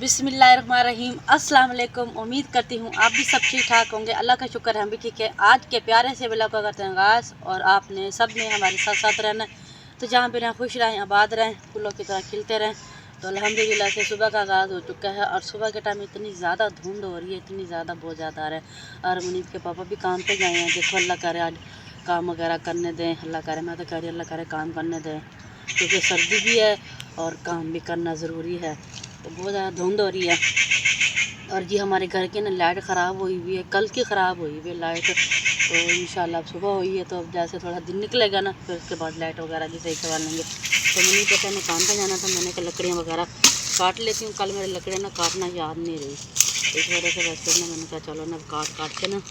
बिस्मिल्लाहिर्रहमानिर्रहीम। अस्सलाम वालेकुम। उम्मीद करती हूँ आप भी सब ठीक ठाक होंगे। अल्लाह का शुक्र है हम भी ठीक है। आज के प्यारे से व्लॉग का करते हैं आगाज़ और आपने सब ने हमारे साथ साथ रहना, तो जहाँ भी रहें खुश रहें, आबाद रहें, फूलों की तरह खिलते रहें। तो अल्हम्दुलिल्लाह से सुबह का आगाज़ हो चुका है और सुबह के टाइम इतनी ज़्यादा धुंध हो रही है, इतनी ज़्यादा बहुत ज़्यादा आ रहा है। और मुनीब के पापा भी काम पे गए हैं। देखो अल्लाह करे आज काम वगैरह करने दें, अल्लाह करे, मैं तो कह रही अल्लाह करे काम करने दें, क्योंकि सर्दी भी है और काम भी करना ज़रूरी है। तो बहुत ज़्यादा धुंध हो रही है। और जी हमारे घर की ना लाइट ख़राब हुई हुई है, कल की ख़राब हुई हुई है लाइट। तो इंशाल्लाह अब सुबह हुई है, तो अब जैसे थोड़ा दिन निकलेगा ना फिर उसके बाद लाइट वगैरह भी सही करवा लेंगे। तो मुझे पता है काम पे जाना था, मैंने कहा लकड़ियाँ वगैरह काट लेती हूँ। कल मेरे लकड़ियाँ ना काटना याद नहीं रही, इस वजह से बस फिर मैंने कहा चलो ना काट के ना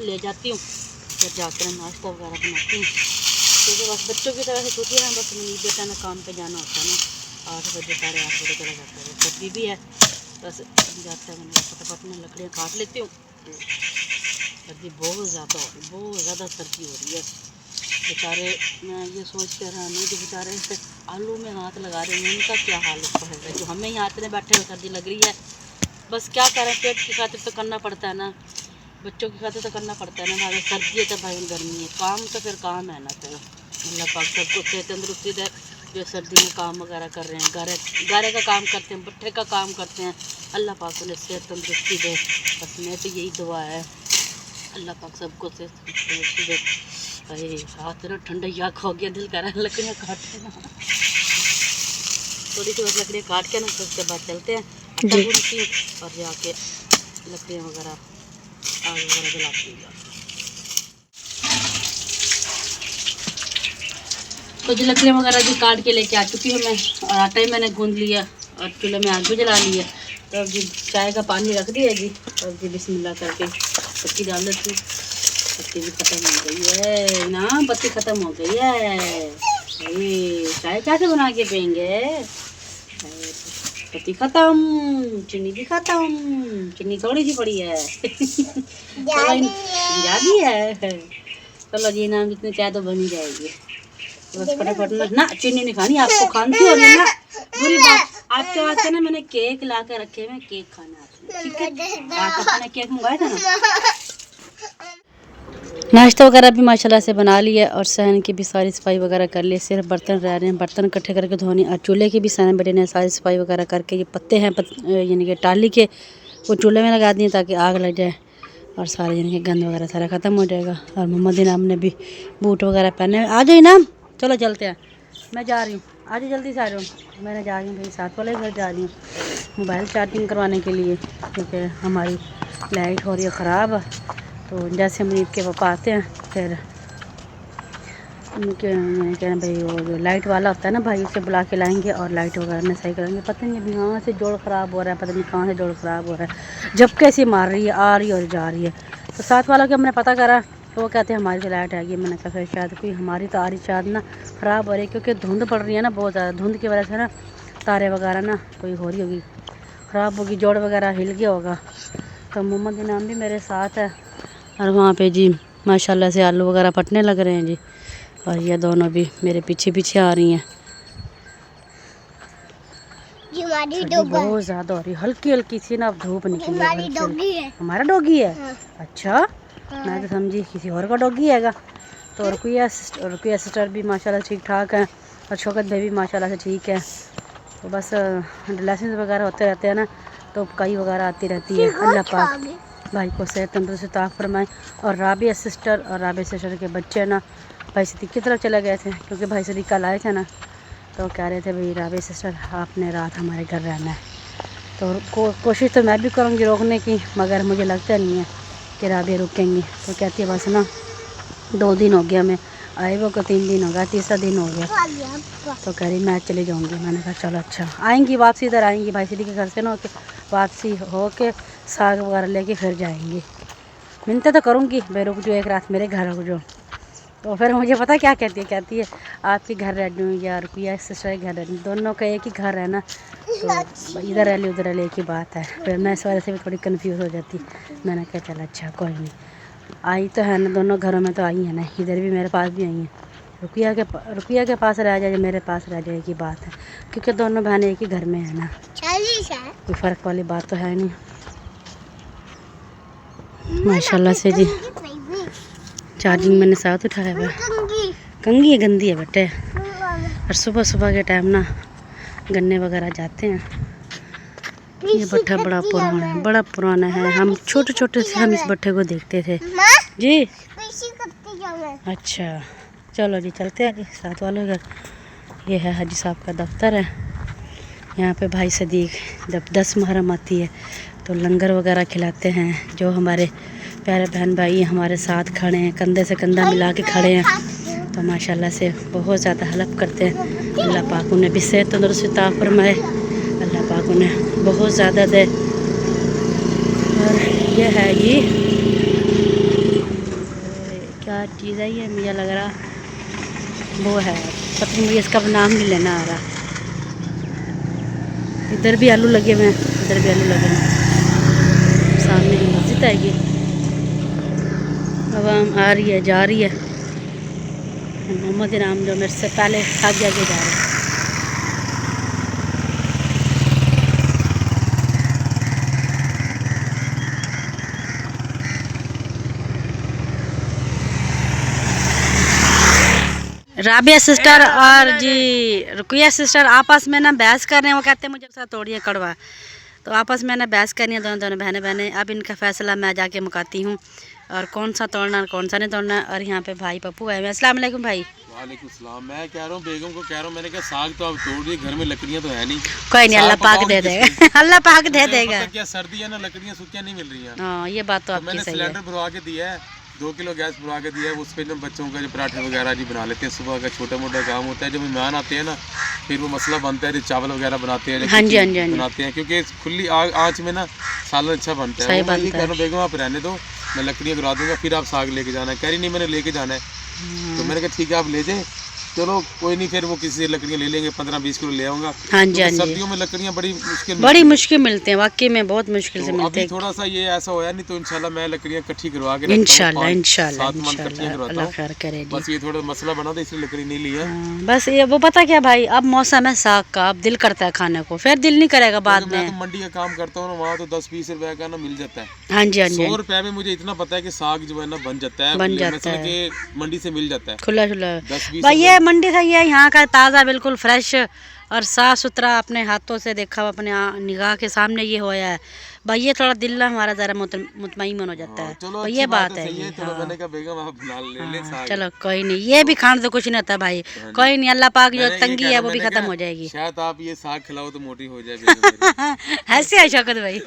ले जाती हूँ, फिर जाकर नाश्ता वगैरह बनाती हूँ। क्योंकि बस बच्चों की तरह से छुट्टी है, बस मुझे बेटा ना काम पे जाना होता है ना, 8 बजे 8:30 बजे चला जाता है। सर्दी भी है, बस जाता है, मैंने फटाफट में लकड़ियाँ काट लेती हूँ। सर्दी बहुत ज़्यादा हो रही, बहुत ज़्यादा सर्दी हो रही है। बेचारे मैं ये सोच कर रहा हूँ जो बेचारे इस आलू में हाथ लगा रहे हैं उनका क्या हाल होगा। जो हमें यहाँ इतने बैठे हुए सर्दी लग रही है, बस क्या करें, पेट की खातिर तो करना पड़ता है ना, बच्चों की खातिर तो करना पड़ता है ना। भाई सर्दी है तो भाई गर्मी है, काम तो फिर काम है ना। फिर अल्लाह पाक सबको सेहत तंदुरुस्ती दे जो सर्दी में काम वगैरह कर रहे हैं, गारे का काम करते हैं, भट्ठे का काम करते हैं, अल्लाह पाक उन्हें सेहत तंदुरुस्ती दे। बस मैं तो यही दुआ है, अल्लाह पाक सबको सेहत तंदुरुस्ती दे। अरे हाथ ना ठंडा याक हो गया, दिल कर रहा है लकड़ियाँ काट के ना, थोड़ी सी बस लकड़ियाँ काट के ना फिर उसके बाद चलते हैं और जाके लकड़ियाँ वगैरह आग वगैरह जलाती हूँ। तो जो लकड़ियाँ वगैरह भी काट के लेके आ चुकी हूँ मैं, और आटा ही मैंने गूंद लिया और चूल्हे में आग भी जला ली है। तो अब जी चाय का पानी रख दिया जी, और जी बिस्मिल्लाह करके पत्ती डाल देती हूँ। पत्ती भी ख़त्म हो गई है ना, पत्ती ख़त्म हो गई है। ये चाय कैसे बना के पियेंगे, पत्ती ख़त्म, चीनी भी ख़त्म, चीनी थोड़ी सी पड़ी है ज़्यादा है। चलो जी ना, जितनी चाय तो बन ही जाएगी। बस फटाफट ना चीनी नहीं खानी, आपको खानी हो ना बुरी बात। आपके वास्ते ना मैंने केक ला के रखे हुए, केक खाना आपने, ठीक है। आप अपने केक मंगवाए थे ना। नाश्ता वगैरह भी माशाल्लाह से बना लिया और सहन की भी सारी सफाई वगैरह कर ली। सिर्फ बर्तन रह रहे हैं, बर्तन इकट्ठे करके धोने। और चूल्हे की भी सहन बेटे ने सारी सफाई वगैरह करके, ये पत्ते हैं यानी कि टाली के, वो चूल्हे में लगा दिए ताकि आग लग जाए और सारे यानी कि गंद वगैरह सारा ख़त्म हो जाएगा। और मोहम्मद इनाम ने भी बूट वगैरह पहने। आ जाओ इनाम, चलो चलते हैं, मैं जा रही हूँ, आज जल्दी से आ रहा हूँ। मैंने जा रही हूँ भाई साथ वाले घर जा रही हूँ मोबाइल चार्जिंग करवाने के लिए, क्योंकि हमारी लाइट हो रही है ख़राब। तो जैसे मरीब के पापा आते हैं फिर उनके कह रहे भाई वो जो लाइट वाला होता है ना भाई, उसे बुला के लाएंगे और लाइट वगैरह में सही करेंगे। पता नहीं अभी यहाँ से जोड़ ख़राब हो रहा है, पता नहीं कहाँ से जोड़ ख़राब हो रहा है, जब कैसे मार रही है, आ रही है और जा रही है। तो साथ वालों के हमने पता करा तो वो कहते हैं हमारी तो लाइट आएगी। मैंने कहा फिर शायद कोई हमारी तो आ रही शायद ना ख़राब हो रही है, क्योंकि धुंध पड़ रही है ना बहुत ज़्यादा, धुंध की वजह से ना तारे वगैरह ना कोई हो रही होगी ख़राब होगी, जोड़ वगैरह हिल गया होगा। तो मोहम्मद इनाम भी मेरे साथ है और वहाँ पे जी माशाल्लाह से आलू वगैरह पटने लग रहे हैं जी। और ये दोनों भी मेरे पीछे पीछे आ रही हैं। बहुत ज़्यादा हो रही, हल्की हल्की सी ना धूप निकली है। हमारा डॉगी है। हाँ। अच्छा। हाँ। मैं तो समझी किसी और का डॉगी हैगा। तो रुकिया सिस्टर भी माशाल्लाह ठीक ठाक है और शौकत भाई भी माशाल्लाह से ठीक है। तो बस लाइसेंस वगैरह होते रहते हैं ना, तो कई वगैरह आती रहती है। अल्लाह पाक भाई को सेहत तंदुरुस्ती अता फरमाए। और राबिया सिस्टर और राबिया सिस्टर के बच्चे ना भाई सदीक की तरफ चले गए थे, क्योंकि भाई सदीक कल आए थे ना, तो कह रहे थे भाई राबिया सिस्टर आपने रात हमारे घर रहना है। तो कोशिश तो मैं भी करूँगी रोकने की, मगर मुझे लगता नहीं है कि राबिया रुकेंगी। तो कहती है बस ना 2 दिन हो गया मैं आए वो को, 3 दिन हो गया, तीसरा दिन हो गया। तो कह रही मैं चले जाऊँगी। मैंने कहा चलो अच्छा, आएंगी वापसी इधर आएंगी भाई सदीक के घर से ना होके, वापसी हो के साग वगैरह लेके फिर जाएंगी। मिन्नतें तो करूँगी भाई रुक जाओ, एक रात मेरे घर रुक जाओ। तो फिर मुझे पता क्या कहती है आपके घर रह जाऊँ या रुपया सिस्टर के घर रह जाऊँ, दोनों का एक ही घर है ना, तो इधर रह ली उधर रह ली एक ही बात है। फिर मैं इस वजह से भी थोड़ी कन्फ्यूज़ हो जाती। मैंने कहा चल अच्छा कोई नहीं, आई तो है ना, दोनों घरों में तो आई है ना, इधर भी मेरे पास भी आई हैं। रुकिया के पास रह जाए, मेरे पास रह जाए की बात है, क्योंकि दोनों बहनें एक ही घर में है ना, कोई फ़र्क वाली बात तो है नहीं। माशाल्लाह से जी चार्जिंग मैंने साथ उठाया हुआ है। कंघी है, गंदी है बेटे। और सुबह सुबह के टाइम ना गन्ने वगैरह जाते हैं। ये भट्ठा बड़ा पुराना है। हम छोटे छोटे से हम इस भट्ठे को देखते थे जी। अच्छा चलो जी चलते हैं जी साथ वालों घर। ये है हाजी साहब का दफ्तर है। यहाँ पे भाई सदीक जब 10 मुहर्रम आती है तो लंगर वगैरह खिलाते हैं। जो हमारे प्यारे बहन भाई हमारे साथ खड़े हैं, कंधे से कंधा मिला के खड़े हैं, तो माशाल्लाह से बहुत ज़्यादा हेल्प करते हैं। अल्लाह पाक उन्हें भी सेहत तंदुरुस्ती अता फरमाए, अल्लाह पाक उन्हें बहुत ज़्यादा दे। और ये है ये क्या चीज़ है, ये मुझे लग रहा वो है, पता नहीं मुझे इसका नाम नहीं लेना आ रहा। इधर भी आलू लगे हुए हैं, इधर भी आलू लगे हुए हैं। सामने ही मस्जिद है ये। आवाम आ रही है जा रही है। मोहम्मद इनाम जो मेरे से पहले आगे आगे जा रहे हैं। राबिया सिस्टर और जी रुकिया सिस्टर आपस में ना बहस कर रहे हैं। वो कहते हैं मुझे साथ तोड़िए कड़वा, तो आपस में ना बहस करनी है दोनों बहनें। अब इनका फैसला मैं जाके मुकाती हूँ और कौन सा तोड़ना और कौन सा नहीं तोड़ना। और यहाँ पे भाई पप्पू है। अस्सलाम वालेकुम भाई। वालेकुम सलाम। मैं कह रहा हूँ बेगम को कह रहा हूँ, मैंने कहा साग तो अब तोड़ दिए, घर में लकड़ियाँ तो है नहीं। कोई नहीं, अल्लाह पाक दे देगा। अल्लाह पाक दे देगा। क्या सर्दी है ना, लकड़ियाँ सूखियाँ नहीं मिल रही हैं। हाँ ये बात तो आपकी मैंने सही है। सिलेंडर भरवा के दिया है, 2 किलो गैस भरवा के दिया है। उस पर बच्चों का जो पराठे वगैरह जी बना लेते हैं। सुबह का छोटा मोटा काम होता है। जब मेहमान आते हैं ना फिर वो मसला बनता है, जो चावल वगैरह बनाते हैं। हाँ जी बनाते हैं, क्योंकि खुली आँच में ना सालन अच्छा बनता है। सही मैं ये कह रहा हूँ बेगम आप रहने दो, मैं लकड़ियाँ गिरा दूंगा, फिर आप साग लेके जाना है। कह रही नहीं मैंने लेके जाना है। तो मैंने कहा ठीक है आप ले जाए, चलो कोई नहीं, फिर वो किसी से लकड़ियाँ ले लेंगे, 15-20 किलो ले आऊँगा। हाँ जी हाँ जी। सर्दियों में लकड़ियाँ बड़ी मुश्किल मिलती हैं, वाकई में बहुत मुश्किल से मिलती है। थोड़ा सा ये ऐसा होया नहीं, तो इंशाल्लाह मैं लकड़ियाँ इकट्ठी करवा के इंशाल्लाह अल्लाह खैर करे। बस ये थोड़ा मसला बना था इसलिए लकड़ी नहीं लिया। बस ये वो पता क्या भाई, अब मौसम है साग का, अब दिल करता है खाने को, फिर दिल नहीं करेगा बाद में। मैं तो मंडी का काम करता हूँ ना, वहाँ तो 10-20 रुपए का ना मिल जाता है। हाँ जी हाँ जी। 100 रुपए में मुझे इतना पता है कि साग जो है ना बन जाता है, मंडी से मिल जाता है खुला भाई। ये मंडी से ये यहाँ का ताज़ा बिल्कुल फ्रेश और साफ़ सुथरा, अपने हाथों से देखा हुआ, अपने निगाह के सामने ये होया है भाई। ये थोड़ा दिल ना हमारा ज़रा मुतमईन हो जाता है। चलो तो ये बात है। मैंने कहा बेगम आप ले ले साग। चलो कोई नहीं, ये भी खाने से कुछ नहीं होता भाई। कोई नहीं, अल्लाह पाक जो तंगी है वो भी खत्म हो जाएगी। शायद आप ये साग खिलाओ तो मोटी हो जाए। ऐसे है शौकत भाई।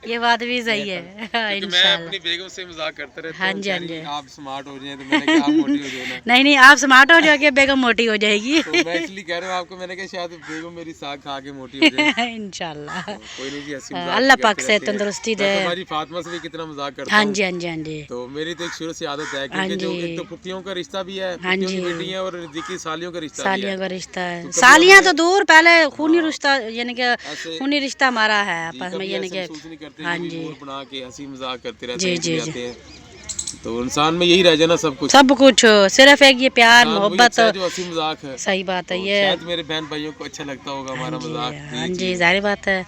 ये बात भी सही है। मैं अपनी बेगम से मजाक करता रहता हूं। हाँ जी हाँ जी। आप स्मार्ट हो जाए तो मैंने कहा आप मोटी हो जाओ ना। नहीं आप स्मार्ट हो जाओगे, बेगम मोटी हो जाएगी। तो मैं इसलिए कह रहा हूँ आपको, मैंने कहा शायद बेगम मेरी साग खा के मोटी हो जाए। इंशाल्लाह कोई नहीं जी, अल्लाह पाक से तंदुरुस्ती दे। हमारी फातिमा से भी कितना मजाक करता हूं। हाँ जी हाँ जी हाँ जी। तो मेरी तो एक शुरू से आदत है, क्योंकि जो एक तो फुफियों का रिश्ता भी है, फुफियों की बेटी है, और जिकी सालियों का रिश्ता भी है। सालियों का रिश्ता है। सालियां तो दूर, पहले खूनी रिश्ता, यानी कि खूनी रिश्ता हमारा है आपस में, यानी कि हाँ जी बना के हंसी मजाक करते रहते हैं। तो इंसान में यही रह जाना सब कुछ सिर्फ एक ये प्यार मोहब्बत जो हंसी मजाक है। सही बात है। ये शायद मेरे बहन भाइयों को अच्छा लगता होगा हमारा मजाक। हाँ जी जाहिर बात है,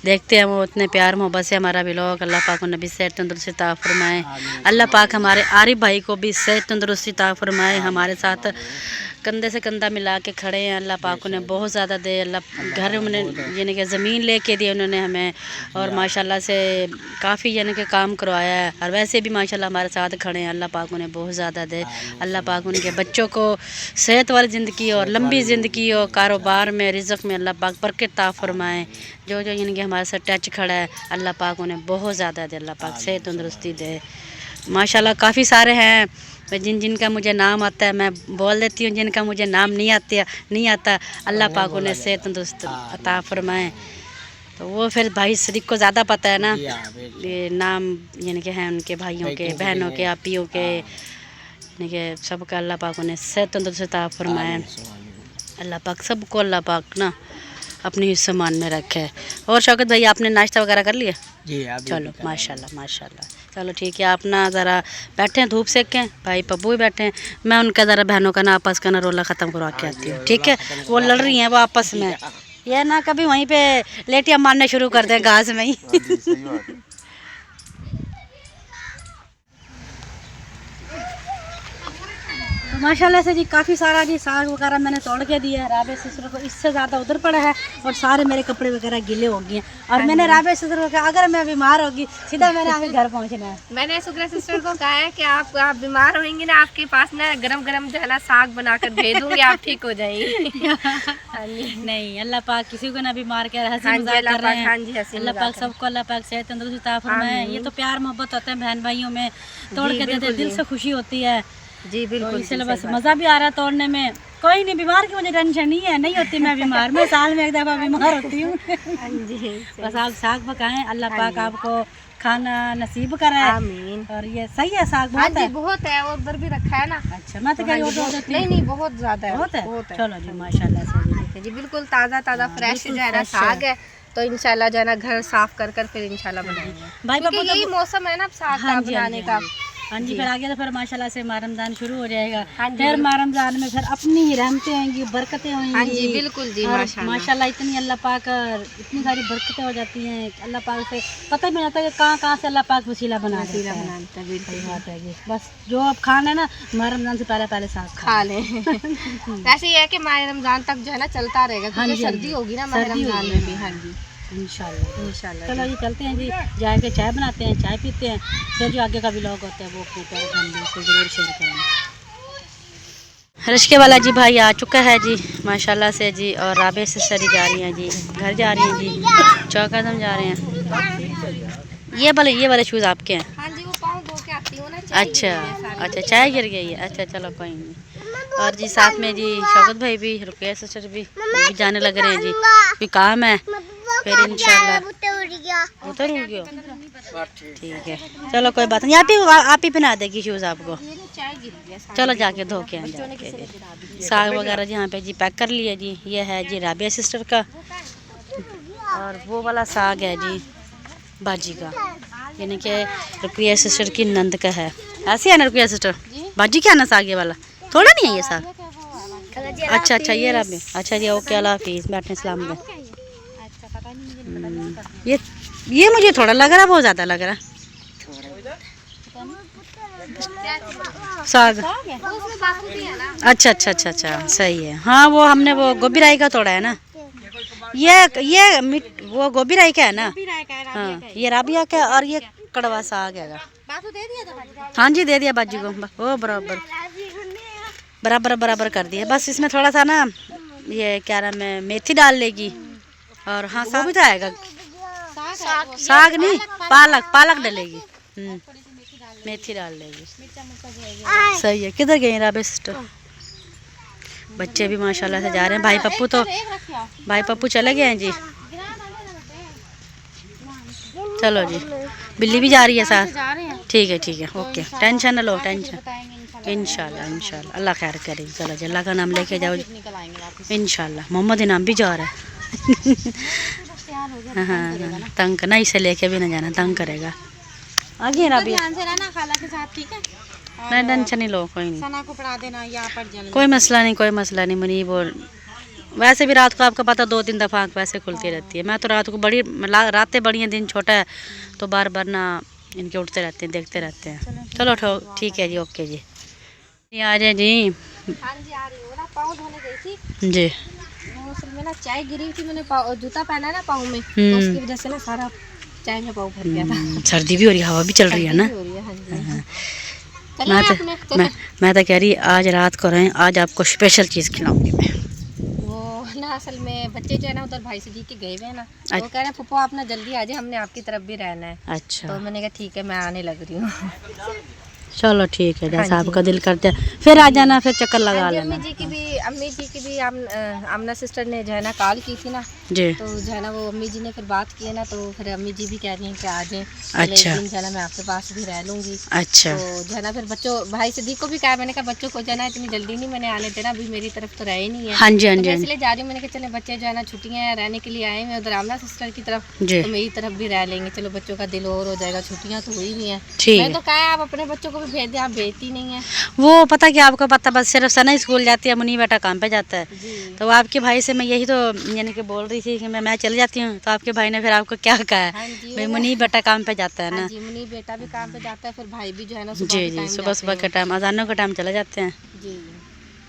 देखते हैं वो उतने प्यार मोहब्बत से हमारा व्लॉग। अल्लाह पाक को नबी सेहत तंदुरुस्ती अता फरमाए। अल्लाह पाक हमारे आरिफ भाई को भी सेहत तंदुरुस्ती अता फरमाए। हमारे साथ कंधे से कंधा मिला के खड़े हैं। अल्लाह पाक उन्हें बहुत ज़्यादा दे। अल्लाह घर उन्हें यानी कि ज़मीन लेके दी उन्होंने हमें, और माशाल्लाह से काफ़ी यानी कि काम करवाया है, और वैसे भी माशाल्लाह हमारे साथ खड़े हैं। अल्लाह पाक उन्हें बहुत ज़्यादा दे। अल्लाह पाक उनके बच्चों को सेहत वाली ज़िंदगी और लंबी ज़िंदगी और कारोबार में रिज़्क़ में अल्लाह पाक बरकत अता फरमाए। जो यानी कि हमारे साथ टच खड़ा है, अल्लाह पाक उन्हें बहुत ज़्यादा दे। अल्लाह पाक सेहत तंदुरुस्ती दे। माशाल्लाह काफ़ी सारे हैं जिनका मुझे नाम आता है मैं बोल देती हूँ, जिनका मुझे नाम नहीं आता अल्लाह पाक उन्हें सेहत तंदुरुस्ती अता फरमाए। तो वो फिर भाई सदीक को ज़्यादा पता है ना, ये नाम यानी कि हैं उनके भाइयों के, बहनों के, आपियों के, यानी कि सबका अल्लाह पाक उन्हें सेहत तंदुरुस्ती अता फरमाए। अल्लाह पाक सबको अल्लाह पाक ना अपने सामान में रखे। और शौकत भाई आपने नाश्ता वगैरह कर लिया? जी अभी चलो माशाल्लाह माशाल्लाह। चलो ठीक है, आप ना ज़रा बैठे हैं, धूप सेक के, भाई पप्पू भी बैठे हैं, मैं उनका ज़रा बहनों का ना आपस का ना रोला ख़त्म करवा के आती हूँ, ठीक है? वो लड़ रही हैं वो आपस में, ये ना कभी वहीं पे लेटियाँ मारने शुरू कर दें घास में ही। तो माशाल्लाह से जी काफ़ी सारा जी साग वगैरह मैंने तोड़ के दिया है राबे सिस्टर को, इससे ज़्यादा उधर पड़ा है और सारे मेरे कपड़े वगैरह गीले हो गए हैं। और मैंने राबे सिस्टर को कहा अगर मैं बीमार होगी सीधा मैंने आगे घर पहुंचना है। मैंने सुग्रा सिस्टर को कहा है कि आप बीमार होंगी ना, आपके पास ना गरम गरम जो है ना साग बनाकर भेज दूंगी, आप ठीक हो जाएंगी। नहीं, अल्लाह पाक किसी को ना बीमार कर हंसी मजाक कर रहे हैं। अल्लाह पाक सबको अल्लाह पाक सेहत तंदुरुस्ती अता फरमाए। ये तो प्यार मोहब्बत होते हैं बहन भाइयों में, तोड़ के देते हैं, दिल से खुशी होती है जी बिल्कुल। तो इसलिए बस मज़ा भी आ रहा है तोड़ने में। कोई नहीं, बीमार की मुझे टेंशन नहीं है, नहीं होती मैं बीमार, मैं साल में एक दफ़ा बीमार होती हूँ। बस आप साग पकाएं, अल्लाह पाक आपको खाना नसीब कराए। आमीन। और ये सही है साग बहुत है? बहुत है, और उधर भी रखा है ना। अच्छा, मैं तो कह रही हूँ नहीं बहुत ज़्यादा है, बहुत है। चलो जी माशाल्लाह से जी बिल्कुल ताज़ा ताज़ा फ्रेश जो है ना साग है, तो इंशाल्लाह जो है ना घर साफ कर फिर इंशाल्लाह बनाएंगे भाई क्योंकि पापा यही मौसम है ना साग का बनाने का। हाँ जी, फिर आगे तो फिर माशाल्लाह से माह रमज़ान शुरू हो जाएगा। फिर माह रमज़ान में फिर अपनी ही रहमतें होंगी, बरकतें होंगी। हाँ जी बिल्कुल जी माशाल्लाह इतनी अल्लाह पाक इतनी सारी बरकतें हो जाती हैं, अल्लाह पाक से पता ही नहीं आता कि कहाँ कहाँ से अल्लाह पाक वसीला बना देता है। बिल्कुल बात है जी। बस जो अब खाना है ना माह रमज़ान से पहले साग खा लें। वैसे ये है कि माह रमज़ान तक जो है ना चलता रहेगा, क्योंकि सर्दी होगी ना माह रमज़ान में भी। हाँ जी इंशाल्लाह। चलो जी चलते हैं जी, जाके चाय बनाते हैं, चाय पीते हैं, फिर जो आगे का व्लॉग होता है वो अपने प्यारे फैमिली से ज़रूर शेयर करेंगे। रिश्के वाला जी भाई आ चुका है जी माशाल्लाह से जी, और राबे सिस्टर जी जा रही हैं जी, घर जा रही हैं जी, चौकादम जा रहे हैं। ये वाले शूज़ आपके हैं? हाँ जी, वो पाँव धो के आती हूँ ना। अच्छा चाय गिर गई है, अच्छा चलो कोई नहीं। और जी साथ में जी शौकत भाई भी, रुकैया सिस्टर भी जाने लग रहे हैं जी, कोई काम है फिर इंशाल्लाह। उतर गया, ठीक है चलो कोई बात नहीं, आप ही पहना देगी शूज़ आपको। चलो जाके धो के जाके साग वगैरह जी यहाँ पे जी पैक कर लिया जी। ये है जी राबिया सिस्टर का, और वो वाला साग है जी बाजी का, यानी कि रुकैया सिस्टर की नंद का है। ऐसे है ना रुकैया सिस्टर, बाजी क्या ना साग ये वाला, थोड़ा नहीं है ये साग। अच्छा ये राबी, अच्छा जी ओके अल्लाह हाफिज़, बैठने सलाम में। ये मुझे थोड़ा लग रहा, बहुत ज़्यादा लग रहा साग। अच्छा सही है। हाँ वो हमने वो गोभी राई का तोड़ा है ना, ये वो गोभी राई का है ना। हाँ ये राबिया का, और ये कड़वा साग है। हाँ जी दे दिया बाजी को, वो बराबर कर दिया। बस इसमें थोड़ा सा ना ये क्या नाम है मेथी डाल लेगी, और हाँ साग भी तो आएगा, साग नहीं पालक डालेगी, मेथी डाल लेगी। सही है। किधर गए राबे सिस्टर? बच्चे भी माशाल्लाह से जा रहे हैं। भाई पप्पू चले गए हैं जी। चलो जी, बिल्ली भी जा रही है साथ। ठीक है ओके, टेंशन न लो, टेंशन इंशाल्लाह अल्लाह खैर करे। चलो जी अल्लाह का नाम लेके जाओ इंशाल्लाह। मोहम्मद इनाम भी जा रहा है। हाँ तंग ना, इसे लेके भी ना जाना, तंग करेगा। आगे ना भी खाला के साथ, ठीक है? नहीं टेंशन नहीं लो, कोई नहीं, सना को पढ़ा देना या कोई मसला नहीं मुनीब। और वैसे भी रात को आपका पता 2-3 दफ़ा आँख वैसे खुलती रहती है। मैं तो रात को रातें बड़ी हैं, दिन छोटा है तो बार ना इनके उठते रहते हैं, देखते रहते हैं। चलो ठीक है जी, ओके जी आ जाए जी। हाँ जी आ रही हूँ ना, पाँव धोने गई थी जी, में ना चाय गिरी थी, मैंने जूता पहना है ना पाँव में, तो उसकी वजह से ना सारा चाय में पाँव भर गया था। सर्दी भी हो रही है, हवा भी चल रही है ना। मैं तो कह रही आज रात को रहें, आज आपको स्पेशल चीज़ खिलाऊंगी मैं। वो ना असल में बच्चे जो है ना उधर भाई से जी के गए हुए हैं ना, तो वो कह रहे हैं फुप्पो आप ना जल्दी आ जाए, हमने आपकी तरफ भी रहना है। अच्छा, तो मैंने कहा ठीक है मैं आने लग रही हूँ। चलो ठीक है, जैसा हाँ जी। आपका दिल करते है फिर आ जाना, फिर चक्कर लगा लेना। अम्मी जी की भी आमना सिस्टर ने जो है ना कॉल की थी ना, जी तो जो है ना वो अम्मी जी ने फिर बात की है ना, तो फिर अम्मी जी भी कह रही हैं कि आ जाएं, अच्छा। एक दिन जो है ना मैं आपके पास भी रह लूँगी। अच्छा। तो जो है ना फिर बच्चों भाई सिद्दीक को भी कहा, मैंने कहा बच्चों को जो है ना इतनी जल्दी नहीं मैंने आने देना, अभी मेरी तरफ तो रहे नहीं है। हाँ जी हाँ तो जी मैं हाँ जी। इसलिए जा रही हूँ, मैंने कहा चले बच्चे जो है ना छुट्टियाँ रहने के लिए आए हैं उधर आमना सिस्टर की तरफ, जी तो मेरी तरफ भी रह लेंगे, चलो बच्चों का दिल और हो जाएगा, छुट्टियाँ तो हुई भी हैं। ठीक मैं है। तो कहा आप अपने बच्चों को भी भेज दें, आप भेजती नहीं है। वो पता क्या आपको पता, बस सिर्फ सना स्कूल जाती है, मुनी बेटा काम पे जाता है। जी तो आपके भाई से मैं यही तो यानी कि बोल रही थी कि मैं चली जाती हूँ, तो आपके भाई ने फिर आपको क्या कहा है? हाँ जी, भाई वो मुनी बेटा काम पे जाता है हाँ ना। जी, मुनी बेटा भी काम पे जाता है, फिर भाई भी जो है ना सुबह जी के जी, टाइम सुबह जाते सुबह के हैं। टाइम अजानों के टाइम चले जाते हैं। जी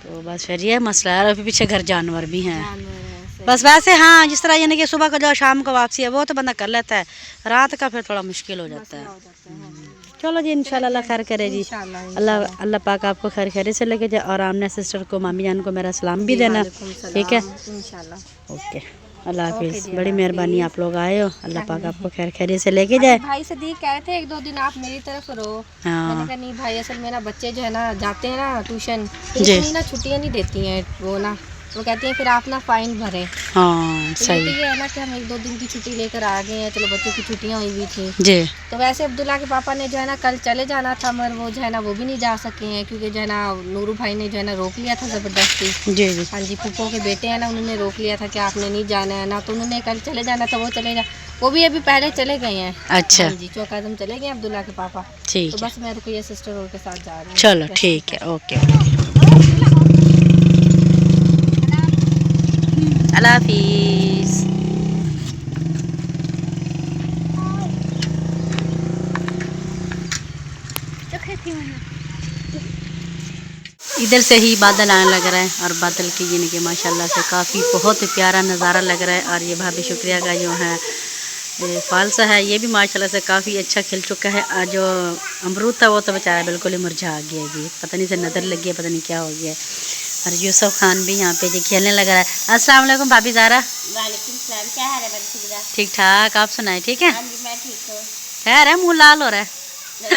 तो बस फिर ये मसला है, और अभी पीछे घर जानवर भी हैं। जानवर है, सही। बस वैसे हाँ, जिस तरह यानी कि सुबह का जो शाम को वापसी है वो तो बंदा कर लेता है, रात का फिर थोड़ा मुश्किल हो जाता मसला है। हो जाता है, हाँ जी। चलो जी, इंशाल्लाह अल्लाह खैर करे जी। इंशाल्लाह अल्लाह इंशाल्लाह। अल्लाह पाक आपको खैर खैर से लेके जाए, और आमना सिस्टर को, मामी जान को मेरा सलाम भी जी देना। वालेकुम ठीक है, सलाम, इंशाल्लाह। ओके, अल्लाह ओके हाफिज़। जी, बड़ी अल्लाह मेहरबानी, हाफिज़। आप लोग आए हो, अल्लाह हाँ पाक जी। आपको खैर खैर से लेके अभी जाए। भाई सदीक कह रहे थे एक दो दिन आप मेरी तरफ रहो, मैंने हाँ कहा नहीं भाई, असल में ना बच्चे जो है ना जाते हैं ना ट्यूशन, फिर जी इतनी ना छुट्टियाँ नहीं देती हैं वो ना, वो कहती हैं फिर आप ना फ़ाइन भरें। हाँ तो सही ये है ना कि हम एक दो दिन की छुट्टी लेकर आ गए हैं, चलो बच्चों की छुट्टियाँ हुई हुई थी। जी। तो वैसे अब्दुल्ला के पापा ने जो है ना कल चले जाना था, मगर वो जो है ना वो भी नहीं जा सके हैं, क्योंकि जो है ना नूरू भाई ने जो है ना रोक लिया था ज़बरदस्ती। जी जी। हाँ जी, फूफो के बेटे हैं ना, उन्होंने रोक लिया था कि आपने नहीं जाना है ना, तो उन्होंने कल चले जाना था, वो चले जा, वो भी अभी पहले चले गए हैं। अच्छा हाँ जी, चौकाज़म चले गए अब्दुल्ला के पापा। ठीक तो है, बस मैं रुकैया सिस्टर और के साथ जा रही हूँ। चलो जैसे ठीक कि- है, ओके, अल्लाह हाफिज़। इधर से ही बादल आने लग रहा है, और बादल की यानी कि माशाल्लाह से काफ़ी बहुत प्यारा नज़ारा लग रहा है। और ये भाभी शुक्रिया का जो है ये फालसा है, ये भी माशाल्लाह से काफ़ी अच्छा खिल चुका है। और जो अमरूद था वो तो बेचारा बिल्कुल ही मुरझा गया जी, पता नहीं से नज़र लग गया, पता नहीं क्या हो गया। और यूसुफ खान भी यहाँ पे जी खेलने लग रहा है। अस्सलाम वालेकुम भाभी ज़ारा। वालेकुम सलाम, क्या हाल है बड़ी सुविधा? ठीक ठाक, आप सुनाए ठीक है? हाँ जी, मैं ठीक हूँ। खैर है, मुँह लाल हो रहा है। ये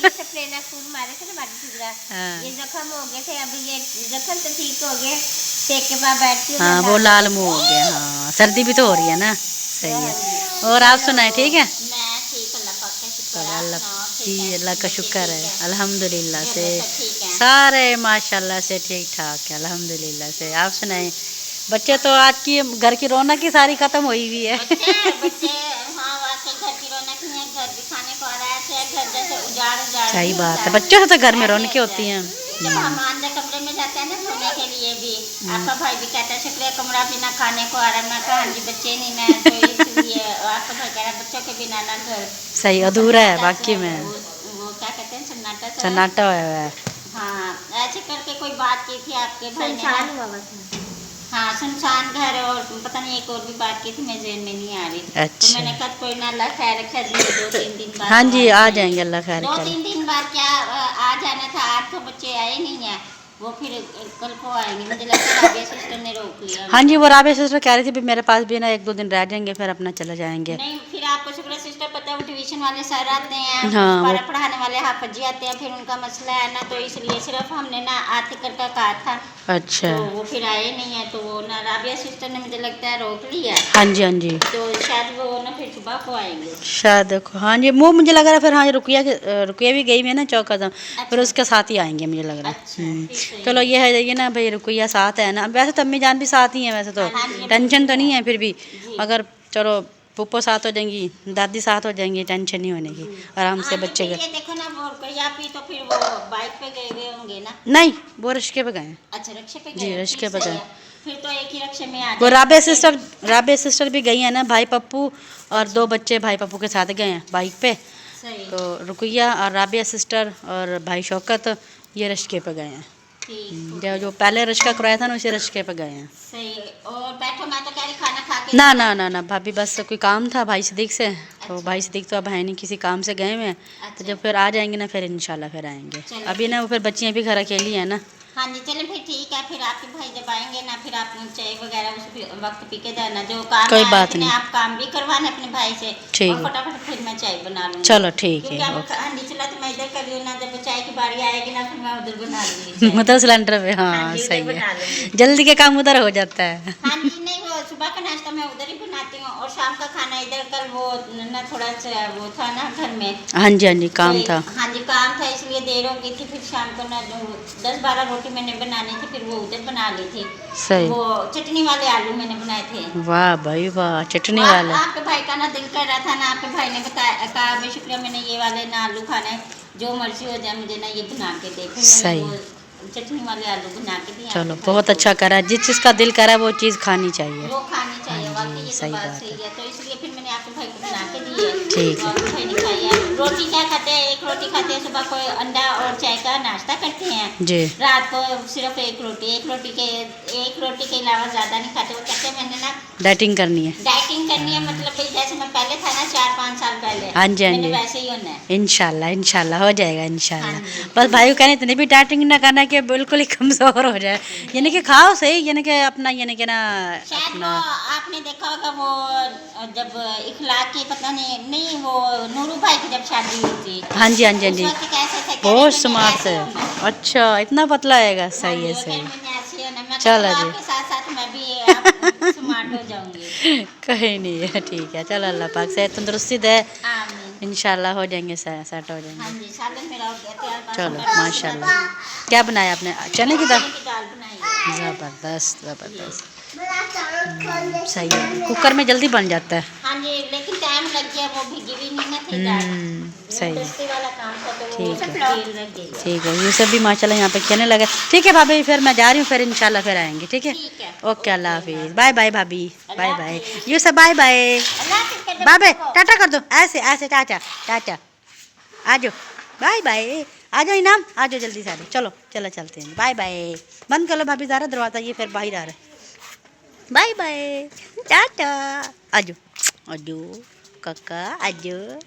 सब प्लेना फूल मारे थे ना बड़ी सुविधा, हाँ। ये जख्म हो गए थे, अभी ये जख्म तो ठीक हो गए, सेक के बाद बैठती हूँ। हाँ वो लाल मुँह हो गया, हाँ सर्दी भी तो हो रही है ना, सही है। और आप सुनाए ठीक है? मैं ठीक, अल्लाह पाक का शुक्र है। अल्लाह हाँ, ठीक जी, है, अल्लाह का बच्चे शुक्र ठीक है, हैं। अल्हम्दुलिल्लाह घर से में सब ठीक हैं। सारे माशाल्लाह से ठीक ठाक है, अल्हम्दुलिल्लाह से। आप सुनाए, बच्चे तो आज की घर की रौनक ही सारी खत्म हुई हुई है। बच्चे हाँ वाकई घर की रौनक नहीं है, घर दिखाने को आ रहा है, घर जैसे उजाड़ उजाड़ सही नहीं बात होता है, बच्चों से तो घर में रौनकें होती हैं। जब हम अंदर कमरे में जाते हैं ना सोने के लिए भी, आपका भाई भी कहता है शुक्रिया कमरा बिना खाने को आ रहा है, मैं कहा हाँ जी बच्चे नहीं, मैं तो इसलिए आपका भाई कह रहा है बच्चों के बिना ना घर सही अधूरा है वाकई में, वो क्या कहते हैं सन्नाटा सा। सन्नाटा हुआ है। हाँ, ऐसे करके कोई बात की थी आपके भाई ने, हाँ सुनसान घर, और पता नहीं एक और भी बात की थी, मैं जेहन में नहीं आ रही। अच्छा। तो मैंने कहा कोई ना, अल्लाह खैर रखे, 2-3 दिन बाद हाँ तो जी आ जाएंगे। जाएंगे, अल्लाह खैर करे। 2-3 दिन बाद क्या आ जाना था, आज तो बच्चे आए नहीं है, वो फिर कल को आएंगे, मुझे लगता है राबिया सिस्टर ने रोक लिया। हाँ जी, वो राबिया सिस्टर कह रही थी भी मेरे पास भी ना 1-2 दिन रह जाएंगे, फिर अपना चले जाएंगे। नहीं, फिर आपको शुक्र सिस्टर पता है वो ट्यूशन वाले सर आते हैं, हाँ, वो- पढ़ाने वाले हाफजी आते हैं, फिर उनका मसला है ना, तो इसलिए सिर्फ हमने ना आते कर का कहा था, अच्छा। तो वो फिर आए नहीं है, तो वो ना राबिया सिस्टर ने मुझे लगता है रोक लिया, हाँ जी हाँ जी, तो शायद वो ना फिर सुबह को आएंगे। शायद देखो, हाँ जी वो मुझे लग रहा है फिर, हाँ रुकिया भी गई है ना चौकाज़म, फिर उसके साथ ही आएंगे मुझे लग रहा है। अच्छा, ठीक है। चलो ये है ये ना भाई, रुकिया साथ है ना, वैसे तो अम्मी जान भी साथ ही हैं वैसे तो, हाँ जी, टेंशन तो नहीं है फिर भी, जी। अगर चलो पुप्पो साथ हो जाएंगी, दादी साथ हो जाएंगी, टेंशन नहीं होने की, आराम से हाँ, तो बच्चे फिर के। ये देखो ना, वो रुकैया भी तो फिर वो बाइक पे गए हुए होंगे ना। नहीं वो रिश्के पे गए हैं। अच्छा, रिक्शे पे जी, गए, रिक्शे फिर पे सही गए। है। फिर तो एक ही रिक्शे में आ वो जाएंगे। राबिया सिस्टर भी गई हैं ना, भाई पप्पू और 2 बच्चे भाई पप्पू के साथ गए हैं बाइक पे। सही, तो रुकिया और राबिया सिस्टर और भाई शौकत ये रिश्के पे गए हैं। ठीक, जो पहले रिश्का कराया था ना उसी रिश्के पे गए हैं। सही। और बैठो, मैं तो कह रही खाना खा के ना ना ना ना भाभी, बस कोई काम था भाई सिद्दीक से, तो भाई सिद्दीक तो अब है नहीं, किसी काम से गए हुए हैं, तो अच्छा। जब फिर आ जाएंगे ना फिर इंशाल्लाह फिर आएंगे। चलो, अभी ना वो फिर बच्चियाँ भी घर अकेली हैं ना। हाँ जी, चलो फिर ठीक है, फिर आपके भाई जब आएंगे ना, फिर आप चाय वगैरह उस वक्त पी के जाना, जो काम कोई है बात इतने नहीं। आप काम भी करवाने अपने भाई से, ठीक और है। फटाफट फिर मैं चाय बना लूँगी। चलो ठीक क्योंकि है, अब ओके। हाँ जी, चला तो मैं इधर कर लूँ ना, जब चाय की बारी आएगी ना फिर मैं उधर बना लूँगी। मतलब सिलेंडर पे, हाँ हाँ जी, उधर सही बना है, लूँगी। जल्दी के काम उधर हो जाता है। हाँ जी, नहीं वो सुबह का नाश्ता मैं उधर ही बनाती हूँ और शाम का खाना इधर। कल वो ना थोड़ा सा वो था ना घर में, हाँ जी हाँ जी, काम तो था। हाँ जी काम था, इसलिए देर हो गई थी। फिर शाम को ना 10-12 रोटी मैंने बनानी थी, फिर वो उधर बना ली थी। सही। वो चटनी वाले आलू मैंने बनाए थे। वाह भाई वाह, चटनी वो वाला। आपके भाई का ना दिल कर रहा था ना, आपके भाई ने बताया, कहा भाई शुक्रिया मैंने ये वाले ना आलू खाने हैं, जो मर्जी हो जाए मुझे ना ये बना के दे। फिर सही। मैंने वो चटनी वाले आलू बना के दिए। चलो आपके भाई बहुत को। अच्छा करा, जिस चीज़ का दिल करा वो चीज़ खानी चाहिए। वो खानी चाहिए, हाँ वाकई जी, ये तो सही बात बात सही है। है। तो इसलिए फिर मैंने आपके भाई को बना के दी है। ठीक है। आपके भाई ने खाई है। रोटी क्या खाते हैं, एक रोटी खाते हैं सुबह को, अंडा और चाय का नाश्ता करते हैं। जी। रात को सिर्फ एक रोटी के अलावा ज़्यादा नहीं खाते। वो कहते हैं मैंने ना डाइटिंग करनी है। डाइटिंग करनी है, मतलब भाई जैसे मैं पहले था ना 4-5 साल पहले, हाँ जी हाँ मैंने जी, वैसे ही होना है। इंशाल्लाह इंशाल्लाह हो जाएगा इंशाल्लाह। हाँ जी। बस भाई को कहने इतनी भी डाइटिंग ना करना कि बिल्कुल ही कमज़ोर हो जाए, यानी कि खाओ सही, यानी कि अपना, यानी कि ना शायद वो अपना। आपने देखा होगा, वो जब इखलाक की पता नहीं वो नूरू भाई की जब शादी हुई थी, हाँ जी हाँ जी हाँ उस जी, वक्त कैसे थे, कह रहे बहुत मैंने स्मार्ट ऐसे है। होना है। अच्छा इतना पतला आएगा, हाँ सही जी, है वो कह सही। रहे मैंने ऐसे होना है। मैं चलो चलो जी। आपके साथ साथ मैं भी स्मार्ट हो जाऊंगी। कहीं नहीं है, ठीक है, चलो अल्लाह पाक से तंदुरुस्ती दे, आमीन। इंशाल्लाह हो जाएंगे, सेट हो हाँ जाएंगे। जी, सालन मेरा हो गया तैयार। बस चलो मैं माशाल्लाह। क्या बनाया आपने, चने की दाल? चने की दाल बनाई है। ज़बरदस्त ज़बरदस्त, सही है, कुकर में जल्दी बन जाता है। हाँ जी, लेकिन टाइम लग गया, वो भिगी हुई नहीं ना थी दाल। सही है, दस्ती वाला काम था तो वो ठीक है। देर लग गई है। ठीक है, यूसुफ भी माशाल्लाह यहाँ पे कहने लगे। ठीक है भाभी, फिर मैं जा रही हूँ, फिर इंशाल्लाह फिर आएंगे, ठीक है। ठीक है। ओके, अल्लाह हाफिज़, बाय बाय भाभी, बाय अल्लाह बाय हाफिज़। यूसुफ, बाय बाय अल्लाह हाफिज़ कर दो बाय बाय, बच्चों को। टाटा कर दो, ऐसे ऐसे, टाटा टाटा, आ जाओ, बाय बाय, आ जाओ इनाम, आ जाओ जल्दी से, आ जाओ, चलो चलो चलते हैं, बाय बाय। बंद कर लो भाभी ज़रा दरवाज़ा, ये फिर बाहर आ रहा है। बाय बाय, टाटा, आ जाओ काका, आ जाओ।